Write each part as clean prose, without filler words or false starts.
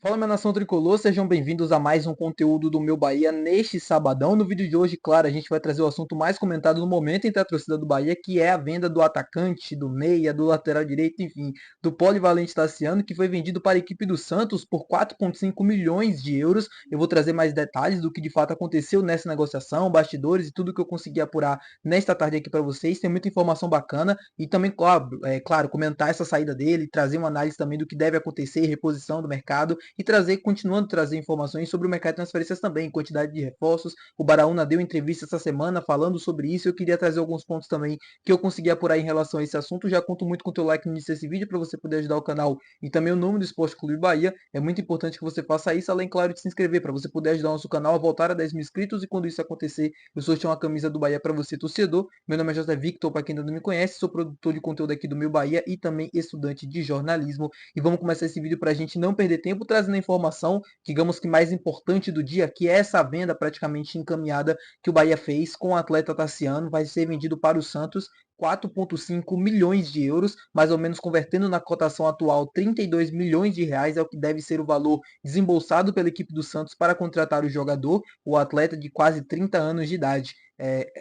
Fala, minha nação tricolor, sejam bem-vindos a mais um conteúdo do Meu Bahia neste sabadão. No vídeo de hoje, claro, a gente vai trazer o assunto mais comentado no momento entre a torcida do Bahia, que é a venda do atacante, do meia, do lateral direito, enfim, do polivalente Tassiano, que foi vendido para a equipe do Santos por 4,5 milhões de euros. Eu vou trazer mais detalhes do que de fato aconteceu nessa negociação, bastidores e tudo que eu consegui apurar nesta tarde aqui para vocês. Tem muita informação bacana e também, claro, comentar essa saída dele, trazer uma análise também do que deve acontecer, reposição do mercado e continuando a trazer informações sobre o mercado de transferências também, quantidade de reforços. O Baraúna deu entrevista essa semana falando sobre isso. Eu queria trazer alguns pontos também que eu consegui apurar em relação a esse assunto. Já conto muito com o teu like no início desse vídeo para você poder ajudar o canal e também o nome do Esporte Clube Bahia. É muito importante que você faça isso, além, claro, de se inscrever para você poder ajudar o nosso canal a voltar a 10 mil inscritos. E quando isso acontecer, eu sorteio uma camisa do Bahia para você, torcedor. Meu nome é José Victor, para quem ainda não me conhece, sou produtor de conteúdo aqui do Meu Bahia e também estudante de jornalismo. E vamos começar esse vídeo para a gente não perder tempo, trazendo a informação, digamos que mais importante do dia, que é essa venda praticamente encaminhada que o Bahia fez com o atleta Tassiano. Vai ser vendido para o Santos 4,5 milhões de euros, mais ou menos convertendo na cotação atual 32 milhões de reais, é o que deve ser o valor desembolsado pela equipe do Santos para contratar o jogador, o atleta de quase 30 anos de idade.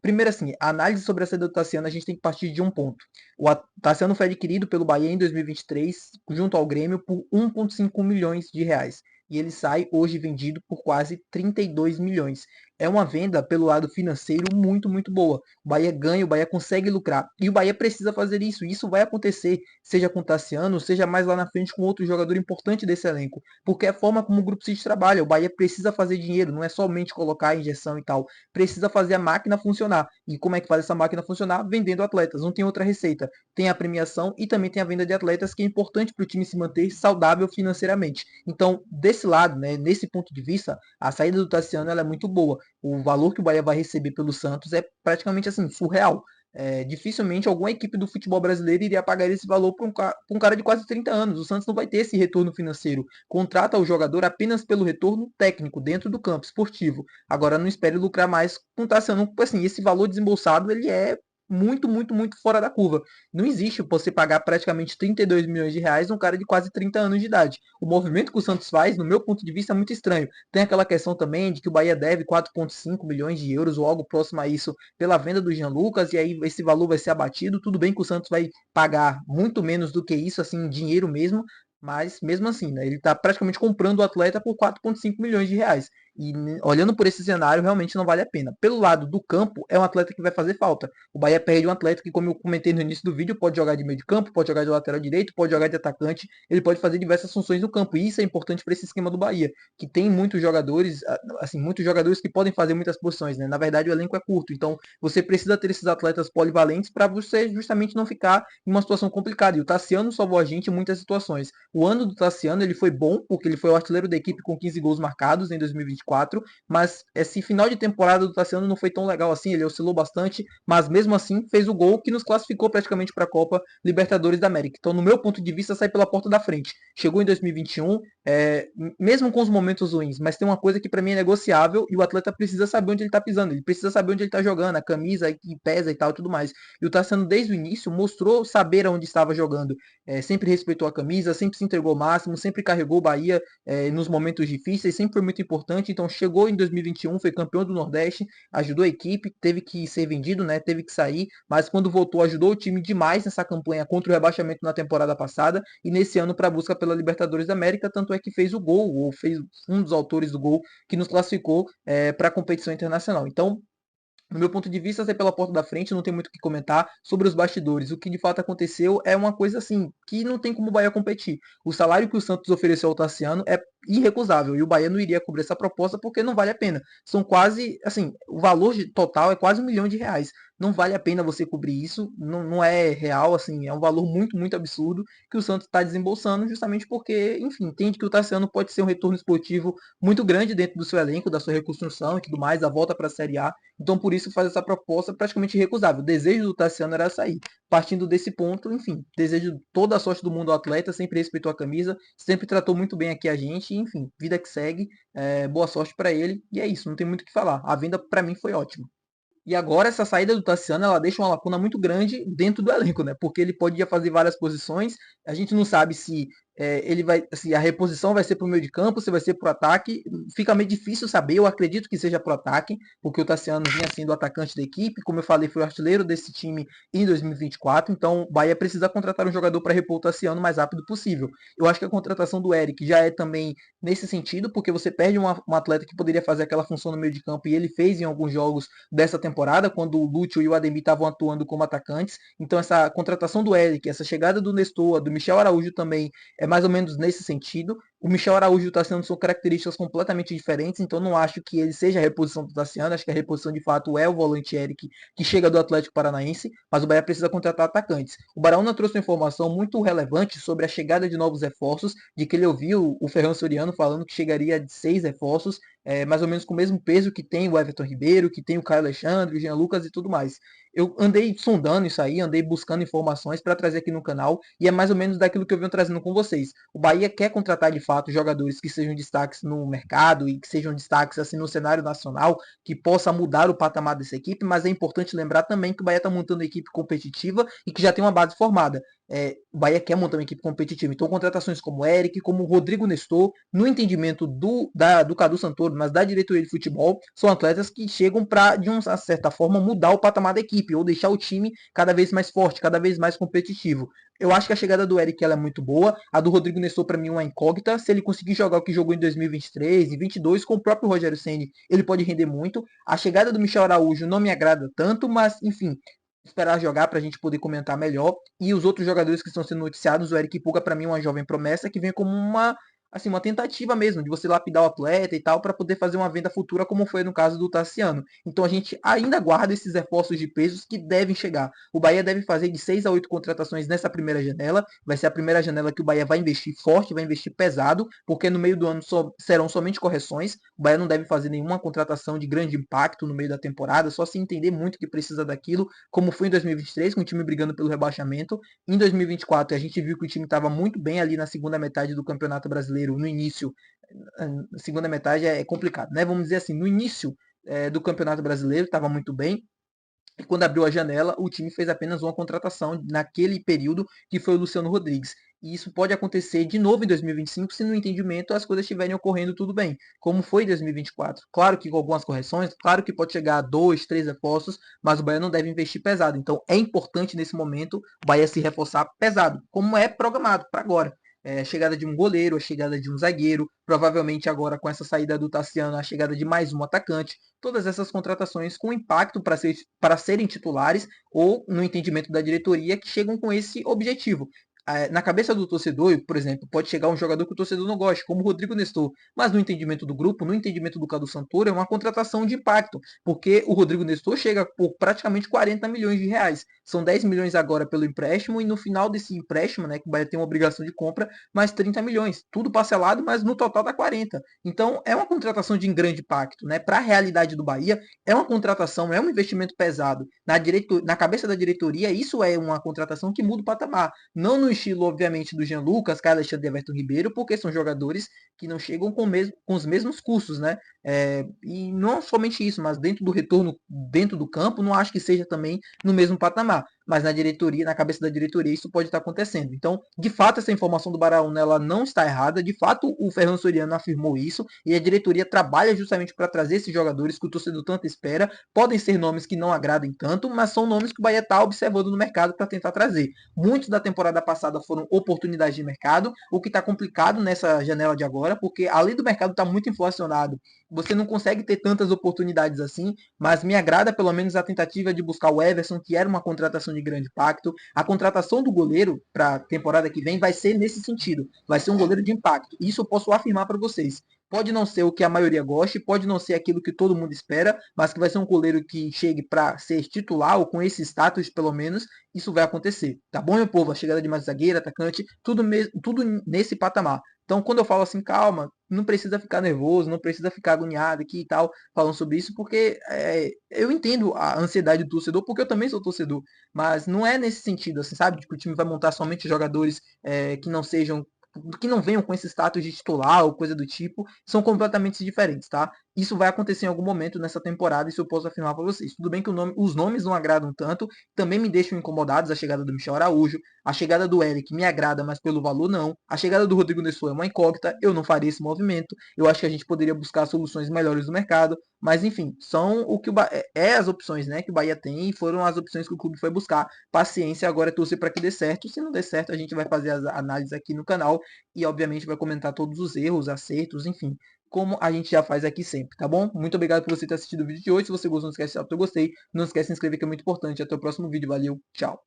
Primeiro assim, a análise sobre a saída do Tassiano, a gente tem que partir de um ponto. O Tassiano foi adquirido pelo Bahia em 2023, junto ao Grêmio, por 1,5 milhões de reais. E ele sai hoje vendido por quase 32 milhões. É uma venda pelo lado financeiro muito, muito boa. O Bahia ganha, o Bahia consegue lucrar. E o Bahia precisa fazer isso. Isso vai acontecer, seja com o Tassiano, seja mais lá na frente com outro jogador importante desse elenco. Porque é a forma como o Grupo City trabalha. O Bahia precisa fazer dinheiro, não é somente colocar a injeção e tal. Precisa fazer a máquina funcionar. E como é que faz essa máquina funcionar? Vendendo atletas. Não tem outra receita. Tem a premiação e também tem a venda de atletas, que é importante para o time se manter saudável financeiramente. Então, desse lado, né, nesse ponto de vista, a saída do Tassiano ela é muito boa. O valor que o Bahia vai receber pelo Santos é praticamente assim, surreal. Dificilmente alguma equipe do futebol brasileiro iria pagar esse valor para um cara de quase 30 anos. O Santos não vai ter esse retorno financeiro. Contrata o jogador apenas pelo retorno técnico dentro do campo esportivo. Agora não espere lucrar mais com o Tassiano. Assim, esse valor desembolsado ele é muito, muito, muito fora da curva. Não existe você pagar praticamente 32 milhões de reais num cara de quase 30 anos de idade. O movimento que o Santos faz, no meu ponto de vista, é muito estranho. Tem aquela questão também de que o Bahia deve 4,5 milhões de euros ou algo próximo a isso pela venda do Jean Lucas, e aí esse valor vai ser abatido. Tudo bem que o Santos vai pagar muito menos do que isso, assim, em dinheiro mesmo, mas mesmo assim, né, ele está praticamente comprando o atleta por 4,5 milhões de reais. E olhando por esse cenário, realmente não vale a pena. Pelo lado do campo, é um atleta que vai fazer falta. O Bahia perde um atleta que, como eu comentei no início do vídeo, pode jogar de meio de campo, pode jogar de lateral direito, pode jogar de atacante, ele pode fazer diversas funções no campo. E isso é importante para esse esquema do Bahia, que tem muitos jogadores, assim, muitos jogadores que podem fazer muitas posições, né? Na verdade, o elenco é curto, então você precisa ter esses atletas polivalentes para você justamente não ficar em uma situação complicada. E o Tassiano salvou a gente em muitas situações. O ano do Tassiano ele foi bom, porque ele foi o artilheiro da equipe com 15 gols marcados em 2024, mas esse final de temporada do Tassiano não foi tão legal assim, ele oscilou bastante, mas mesmo assim fez o gol que nos classificou praticamente para a Copa Libertadores da América. Então, no meu ponto de vista, sai pela porta da frente. Chegou em 2021, mesmo com os momentos ruins, mas tem uma coisa que para mim é negociável e o atleta precisa saber onde ele está pisando, ele precisa saber onde ele está jogando, a camisa que pesa e tal e tudo mais. E o Tassiano, desde o início, mostrou saber onde estava jogando. Sempre respeitou a camisa, sempre se entregou ao máximo, sempre carregou o Bahia nos momentos difíceis, sempre foi muito importante. Então, chegou em 2021, foi campeão do Nordeste, ajudou a equipe, teve que ser vendido, né? Teve que sair, mas quando voltou ajudou o time demais nessa campanha contra o rebaixamento na temporada passada e nesse ano para a busca pela Libertadores da América, tanto é que fez o gol, ou fez um dos autores do gol que nos classificou para a competição internacional. Então, no meu ponto de vista, sair pela porta da frente, não tem muito o que comentar sobre os bastidores. O que de fato aconteceu é uma coisa assim, que não tem como o Bahia competir. O salário que o Santos ofereceu ao Tassiano é irrecusável e o Bahia não iria cobrir essa proposta porque não vale a pena. São quase, assim, o valor total é quase 1 milhão de reais. Não vale a pena você cobrir isso, não é real, assim, é um valor muito, muito absurdo que o Santos está desembolsando justamente porque, enfim, entende que o Tassiano pode ser um retorno esportivo muito grande dentro do seu elenco, da sua reconstrução e tudo mais, a volta para a Série A. Então, por isso, faz essa proposta praticamente irrecusável. O desejo do Tassiano era sair. Partindo desse ponto, enfim, desejo toda a sorte do mundo ao atleta, sempre respeitou a camisa, sempre tratou muito bem aqui a gente, enfim, vida que segue, boa sorte para ele, e é isso, não tem muito o que falar. A venda, para mim, foi ótima. E agora essa saída do Tassiano, ela deixa uma lacuna muito grande dentro do elenco, né? Porque ele podia fazer várias posições. A gente não sabe se ele vai, assim, a reposição vai ser para o meio de campo, se vai ser para o ataque, fica meio difícil saber. Eu acredito que seja para o ataque, porque o Tassiano vinha sendo o atacante da equipe, como eu falei, foi o artilheiro desse time em 2024. Então, o Bahia precisa contratar um jogador para repor o Tassiano o mais rápido possível. Eu acho que a contratação do Eric já é também nesse sentido, porque você perde um atleta que poderia fazer aquela função no meio de campo e ele fez em alguns jogos dessa temporada, quando o Lúcio e o Ademir estavam atuando como atacantes. Então, essa contratação do Eric, essa chegada do Nestor, do Michel Araújo também é mais ou menos nesse sentido. O Michel Araújo e o Tassiano são características completamente diferentes, então não acho que ele seja a reposição do Tassiano, acho que a reposição de fato é o volante Eric, que chega do Atlético Paranaense, mas o Bahia precisa contratar atacantes. O Baraúna trouxe uma informação muito relevante sobre a chegada de novos reforços, de que ele ouviu o Ferran Soriano falando que chegaria de 6 reforços, mais ou menos com o mesmo peso que tem o Everton Ribeiro, que tem o Caio Alexandre, o Jean Lucas e tudo mais. Eu andei sondando isso aí, andei buscando informações para trazer aqui no canal, e é mais ou menos daquilo que eu venho trazendo com vocês. O Bahia quer contratar de fato jogadores que sejam destaques no mercado e que sejam destaques assim no cenário nacional, que possa mudar o patamar dessa equipe, mas é importante lembrar também que o Bahia está montando uma equipe competitiva e que já tem uma base formada. O Bahia quer montar uma equipe competitiva. Então, contratações como o Eric, como o Rodrigo Nestor, no entendimento do Cadu Santoro, mas da diretoria de futebol, são atletas que chegam para, de uma certa forma, mudar o patamar da equipe ou deixar o time cada vez mais forte, cada vez mais competitivo. Eu acho que a chegada do Eric ela é muito boa. A do Rodrigo Nestor, para mim, é uma incógnita. Se ele conseguir jogar o que jogou em 2023 e 2022 com o próprio Rogério Ceni, ele pode render muito. A chegada do Michel Araújo não me agrada tanto, mas, enfim, esperar jogar para a gente poder comentar melhor. E os outros jogadores que estão sendo noticiados, o Eric Puga, para mim, é uma jovem promessa que vem como uma tentativa mesmo de você lapidar o atleta e tal para poder fazer uma venda futura, como foi no caso do Tassiano. Então a gente ainda guarda esses reforços de pesos que devem chegar. O Bahia deve fazer de 6 a 8 contratações nessa primeira janela. Vai ser a primeira janela que o Bahia vai investir forte, vai investir pesado, porque no meio do ano serão somente correções. O Bahia não deve fazer nenhuma contratação de grande impacto no meio da temporada, só se entender muito que precisa daquilo, como foi em 2023, com o time brigando pelo rebaixamento. Em 2024, a gente viu que o time estava muito bem ali na segunda metade do Campeonato Brasileiro, no início. A segunda metade é complicado, né? Vamos dizer assim, no início do Campeonato Brasileiro estava muito bem. E quando abriu a janela, o time fez apenas uma contratação naquele período, que foi o Luciano Rodrigues. E isso pode acontecer de novo em 2025, se no entendimento as coisas estiverem ocorrendo tudo bem, como foi em 2024. Claro que com algumas correções, claro que pode chegar a 2, 3 reforços, mas o Bahia não deve investir pesado. Então é importante nesse momento o Bahia se reforçar pesado, como é programado para agora. A chegada de um goleiro, a chegada de um zagueiro, provavelmente agora com essa saída do Tassiano, a chegada de mais um atacante. Todas essas contratações com impacto para serem titulares ou no entendimento da diretoria que chegam com esse objetivo. Na cabeça do torcedor, por exemplo, pode chegar um jogador que o torcedor não gosta, como o Rodrigo Nestor, mas no entendimento do grupo, no entendimento do Cadu Santoro, é uma contratação de impacto, porque o Rodrigo Nestor chega por praticamente 40 milhões de reais. São 10 milhões agora pelo empréstimo e no final desse empréstimo, né, que vai ter uma obrigação de compra, mais 30 milhões. Tudo parcelado, mas no total dá 40. Então, é uma contratação de grande impacto, né? Para a realidade do Bahia, é uma contratação, é um investimento pesado. Na cabeça da diretoria, isso é uma contratação que muda o patamar. Não no estilo, obviamente, do Jean Lucas, Caio Alexandre e Everton Ribeiro, porque são jogadores que não chegam com os mesmos custos, né? E não somente isso, mas dentro do retorno, dentro do campo, não acho que seja também no mesmo patamar. Mas na diretoria, na cabeça da diretoria, isso pode estar acontecendo. Então, de fato, essa informação do Baraúna, ela não está errada. De fato, o Ferran Soriano afirmou isso e a diretoria trabalha justamente para trazer esses jogadores que o torcedor tanto espera. Podem ser nomes que não agradem tanto, mas são nomes que o Bahia está observando no mercado para tentar trazer. Muitos da temporada passada foram oportunidades de mercado, o que está complicado nessa janela de agora, porque além do mercado estar muito inflacionado, você não consegue ter tantas oportunidades assim, mas me agrada pelo menos a tentativa de buscar o Everson, que era uma contratação de grande impacto. A contratação do goleiro para a temporada que vem vai ser nesse sentido, vai ser um goleiro de impacto. Isso eu posso afirmar para vocês. Pode não ser o que a maioria goste, pode não ser aquilo que todo mundo espera, mas que vai ser um goleiro que chegue para ser titular, ou com esse status pelo menos, isso vai acontecer. Tá bom, meu povo? A chegada de mais zagueiro, atacante, tudo nesse patamar. Então, quando eu falo assim, calma, não precisa ficar nervoso, não precisa ficar agoniado aqui e tal, falando sobre isso, porque eu entendo a ansiedade do torcedor, porque eu também sou torcedor, mas não é nesse sentido, assim, sabe? De que o time vai montar somente jogadores que não sejam que não venham com esse status de titular ou coisa do tipo, são completamente diferentes, tá? Isso vai acontecer em algum momento nessa temporada, isso eu posso afirmar para vocês. Tudo bem que os nomes não agradam tanto, também me deixam incomodados, a chegada do Michel Araújo, a chegada do Eric me agrada, mas pelo valor não. A chegada do Rodrigo Nestor é uma incógnita, eu não faria esse movimento. Eu acho que a gente poderia buscar soluções melhores no mercado, mas enfim, são o que as opções, né, que o Bahia tem e foram as opções que o clube foi buscar. Paciência, agora é torcer para que dê certo. Se não der certo, a gente vai fazer as análises aqui no canal e obviamente vai comentar todos os erros, acertos, enfim, como a gente já faz aqui sempre, tá bom? Muito obrigado por você ter assistido o vídeo de hoje. Se você gostou, não esquece de dar o seu gostei. Não esquece de se inscrever, que é muito importante. Até o próximo vídeo. Valeu, tchau.